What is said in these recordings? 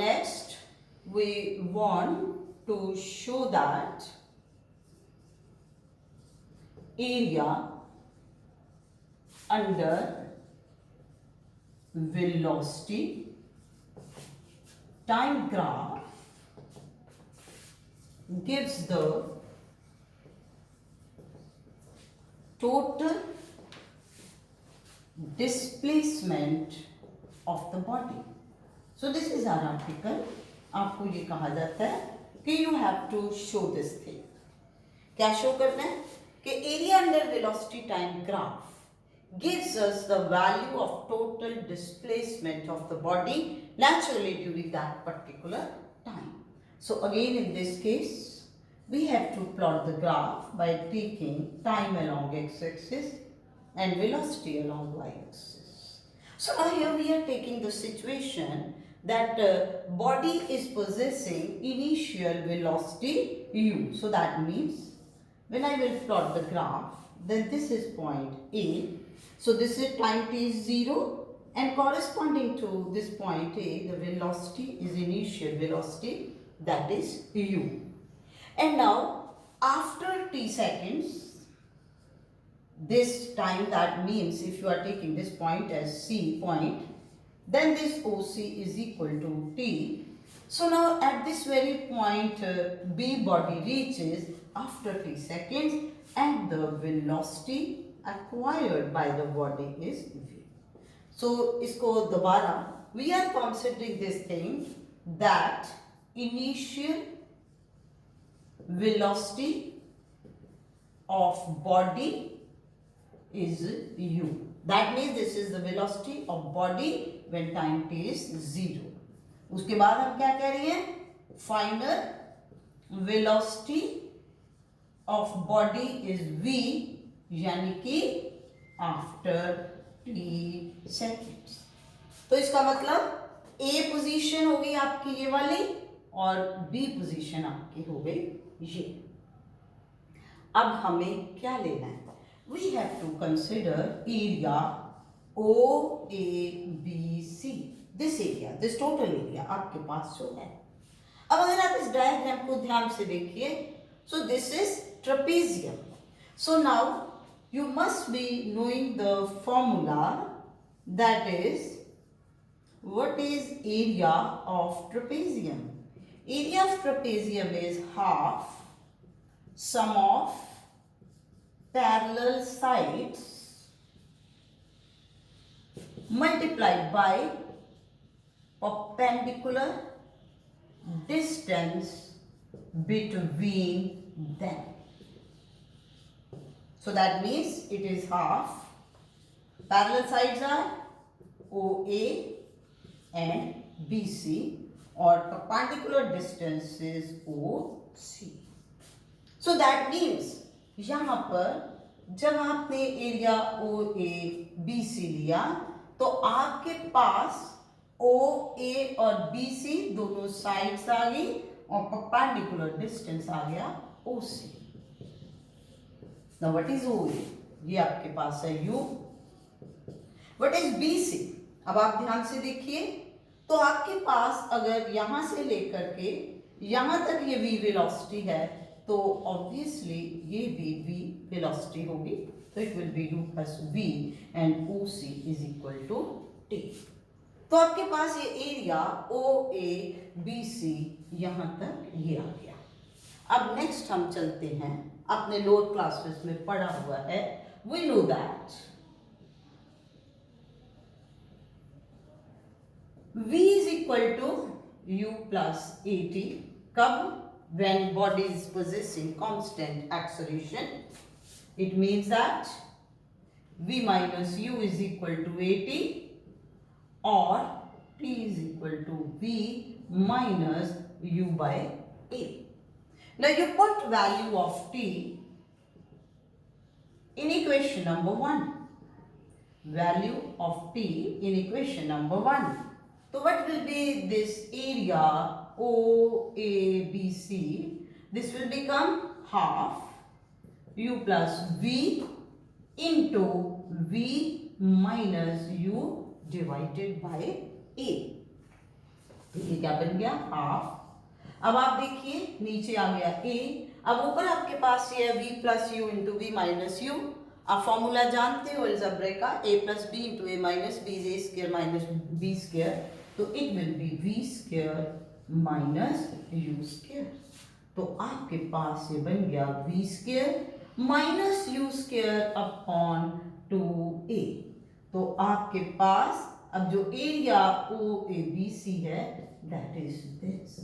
next we want to show that area under velocity time graph gives the total displacement of the body. So this is our article. आपको ये कहा जाता है कि you have to show this thing. क्या show करना है कि area under velocity time graph gives us the value of total displacement of the body naturally during that particular time. So again in this case, we have to plot the graph by taking time along x-axis and velocity along y-axis. So now here we are taking the situation that body is possessing initial velocity u. So that means when I will plot the graph, then this is point A. So this is time t is 0 and corresponding to this point A, the velocity is initial velocity, that is u. And now after t seconds, this time, that means if you are taking this point as C point, then this OC is equal to T. So now at this very point B body reaches after t seconds and the velocity acquired by the body is v. So isko dobara, we are considering this thing that initial velocity of body is u. That means this is the velocity of body when time t is 0. उसके बाद हम क्या कह रहे हैं? Final velocity of body is v, यानी कि after t seconds. तो इसका मतलब A पोजीशन हो गई आपकी ये वाली और B पोजीशन आपकी हो गई ये. अब हमें क्या लेना है? We have to consider area OABC. This area, this total area आपके पास जो है. अब अगर आप इस डायग्राम को ध्यान से देखिए, so this is trapezium. So now you must be knowing the formula, that is, what is area of trapezium? Area of trapezium is half sum of parallel sides multiplied by perpendicular distance between them. So that means it is half. Parallel sides are OA and BC, or perpendicular distance is OC. So that means यहाँ पर जब आपने area O A B C लिया तो आपके पास ओ ए और B C दोनों sides आ गई और परपेंडिकुलर डिस्टेंस आ गया O C. Now what is O A? ये आपके पास है U. What is B C? अब आप ध्यान से देखिए तो आपके पास अगर यहां से लेकर के यहां तक ये v वेलोसिटी है तो ऑब्वियसली ये भी v वेलोसिटी होगी, तो it will be u plus v and OC is equal to t. तो आपके पास ये एरिया OABC यहां तक ये आ गया. अब नेक्स्ट हम चलते हैं, अपने लोअर क्लासेस में पढ़ा हुआ है. We know that v is equal to u plus at. कब? When body is possessing constant acceleration, it means that v minus u is equal to at or t is equal to v minus u by a. Now you put value of t in equation number 1. Value of t in equation number 1. So what will be this area OABC? This will become half u plus v into v minus u divided by a. ये क्या बन गया half. अब आप देखिए नीचे आ गया a, अब ऊपर आपके पास ये है v plus u into v minus u. आप फॉर्मूला जानते हो अलजेब्रा का, a plus b into a minus b is a square minus b square, तो it will be v square minus u square. तो आपके पास ये बन गया v square minus u square upon 2a। तो आपके पास अब जो area O A B C है दैट इज दिस।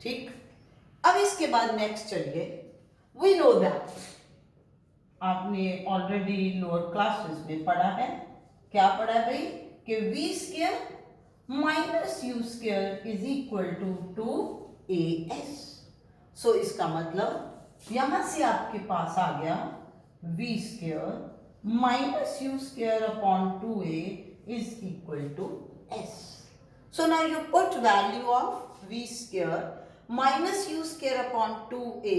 ठीक, अब इसके बाद नेक्स्ट चलिए, वी नो दैट आपने ऑलरेडी लोअर क्लासेस में पढ़ा है। क्या पढ़ा है भाई कि v square minus u square is equal to a s. So इसका मतलब यहां से आपके पास आ गया v square minus u square upon 2a is equal to s. So now you put value of v square minus u square upon 2a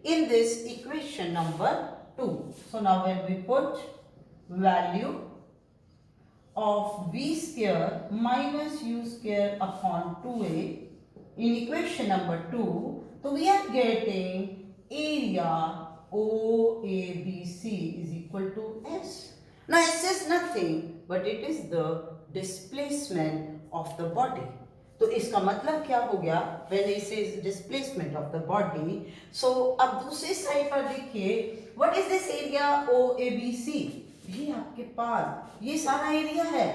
in this equation number 2. So now when we put value of v square minus u square upon 2a in equation number 2, so we are getting area OABC is equal to S. Now S is nothing but it is the displacement of the body. तो इसका मतलब क्या हो गया when it says displacement of the body. So अब दूसरी side पर देखिए what is this area OABC. ये आपके पास ये सारा एरिया है,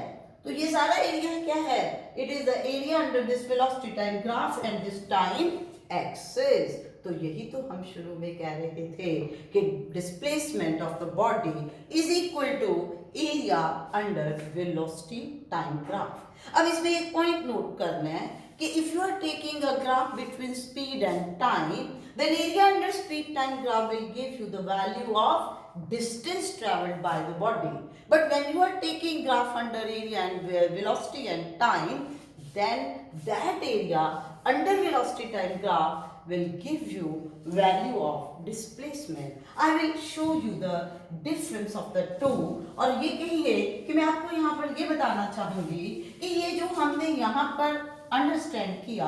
तो ये सारा एरिया क्या है, it is the area under this velocity time graph and this time axis. तो यही तो हम शुरू में कह रहे थे कि displacement of the body is equal to area under velocity time graph. अब इसमें एक पॉइंट नोट करना है कि if you are taking a graph between speed and time, then area under speed time graph will give you the value of distance traveled by the body. But when you are taking graph under area and velocity and time, then that area under velocity time graph will give you value of displacement. I will show you the difference of the two. और ये कहिए कि मैं आपको यहाँ पर ये बताना चाहूंगी कि ये जो हमने यहाँ पर अंडरस्टैंड किया,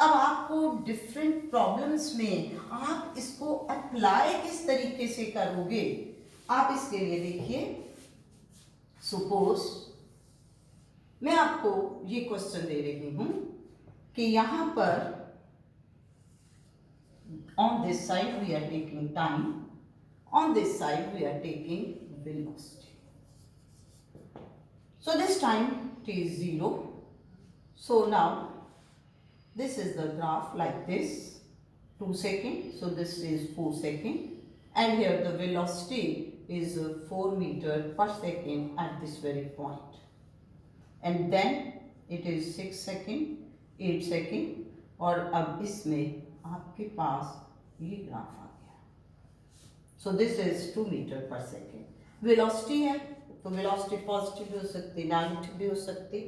अब आपको डिफरेंट प्रॉब्लम्स में आप इसको अप्लाई किस तरीके से करोगे, आप इसके लिए देखिए। सपोज मैं आपको ये क्वेश्चन दे रही हूं कि यहां पर on this side we are taking time, on this side we are taking velocity. So this time t is 0. So now this is the graph like this, 2 seconds, so this is 4 seconds, and here the velocity is 4 meter per second at this very point, and then it is 6 seconds, 8 seconds, और अब इसमें आपके पास ये graph आ गया। So this is 2 metre पर second. Velocity है तो वेलोसिटी पॉजिटिव भी हो सकती, नेगेटिव भी हो सकती।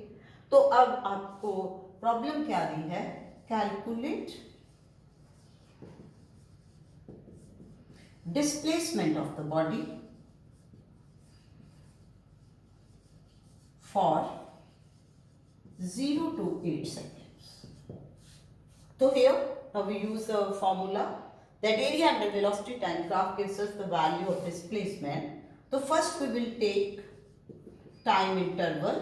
तो अब आपको प्रॉब्लम क्या दी है, calculate displacement of the body for 0 to 8 seconds. So here now we use the formula that area under velocity time graph gives us the value of displacement. So first we will take time interval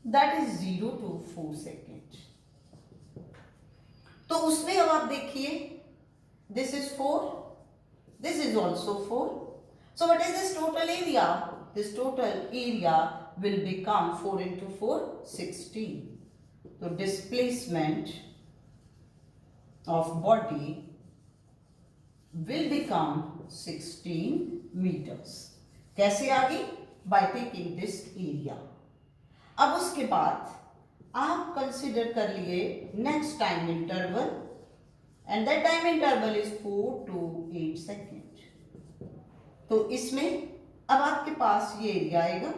that is 0 to 4 seconds. तो उसमें अब आप देखिए this is 4, this is also 4. So what is this total area? This total area will become 4 into 4, 16. So displacement of body will become 16 meters. कैसे आगे? By taking this area. अब उसके बाद आप कंसिडर कर लिए next time interval, and that time interval is 4 to 8 second. तो इसमें अब आपके पास ये एरिया आएगा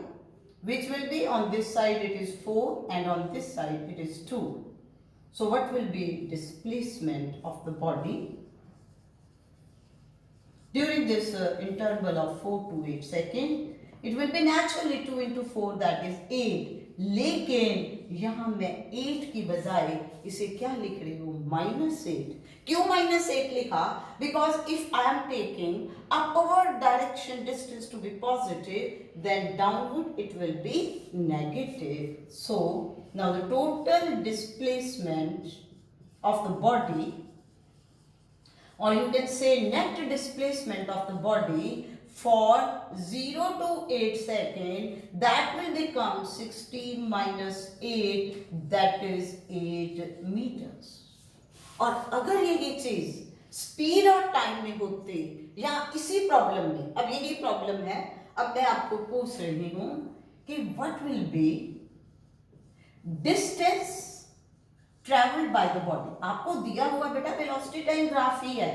which will be on this side it is 4 and on this side it is 2. So what will be displacement of the body during this interval of 4 to 8 seconds? It will be naturally 2 into 4 that is 8. लेकिन यहाँ मैं 8 की बजाय इसे क्या लिख रही हूँ, -8। क्यों -8 लिखा? Because if I am taking upward direction distance to be positive, then downward it will be negative. So now the total displacement of the body, or you can say net displacement of the body for 0 to 8 second, that will become 16 minus 8, that is 8 meters. और अगर यही चीज speed और time में होती या इसी problem में, अब यही प्रॉब्लम है, अब मैं आपको पूछ रही हूं कि what will be distance travelled by the body. आपको दिया हुआ बेटा वेलोसिटी टाइम ग्राफ ही है,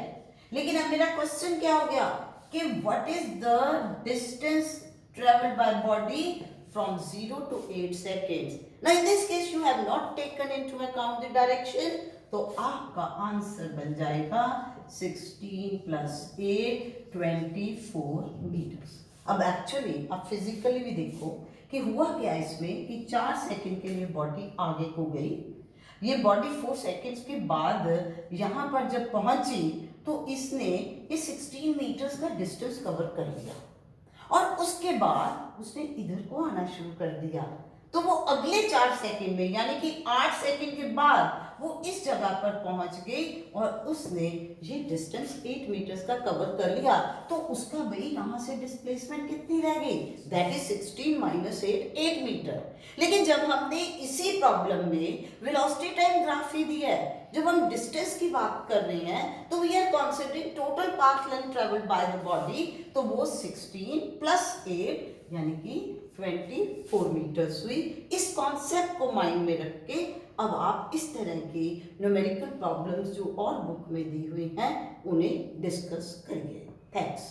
लेकिन अब मेरा क्वेश्चन क्या हो गया कि what is the distance travelled by body from 0 to 8 seconds. Now in this case you have not taken into account the direction, तो आपका आंसर बन जाएगा 16 plus 8 24 meters. अब एक्चुअली आप फिजिकली भी देखो कि हुआ क्या इसमें कि 4 सेकंड के लिए बॉडी आगे को गई. ये बॉडी 4 सेकेंड्स के बाद यहाँ पर जब पहुंची तो इसने ये 16 मीटर्स का डिस्टेंस कवर कर लिया और उसके बाद उसने इधर को आना शुरू कर दिया. तो वो अगले 4 सेकेंड में यानी कि 8 सेकेंड के बाद वो इस जगह पर पहुंच गई और उसने ये डिस्टेंस 8 मीटर्स का कवर कर लिया. तो उसका भाई यहाँ से डिस्प्लेसमेंट कितनी रह गई, दैट इज 16 minus 8 मीटर. लेकिन जब हमने इसी प्रॉब्लम में वेलोसिटी टाइम ग्राफ ही दिया है, जब हम डिस्टेंस की बात कर रहे हैं तो we are considering total path length travelled by the body, तो वो 16 plus 8 यानी कि 24 मीटर्स हुई. इस कॉन्सेप्ट को माइंड में रख के अब आप इस तरह की न्यूमेरिकल प्रॉब्लम्स जो और बुक में दी हुई हैं उन्हें डिस्कस करिए. थैंक्स.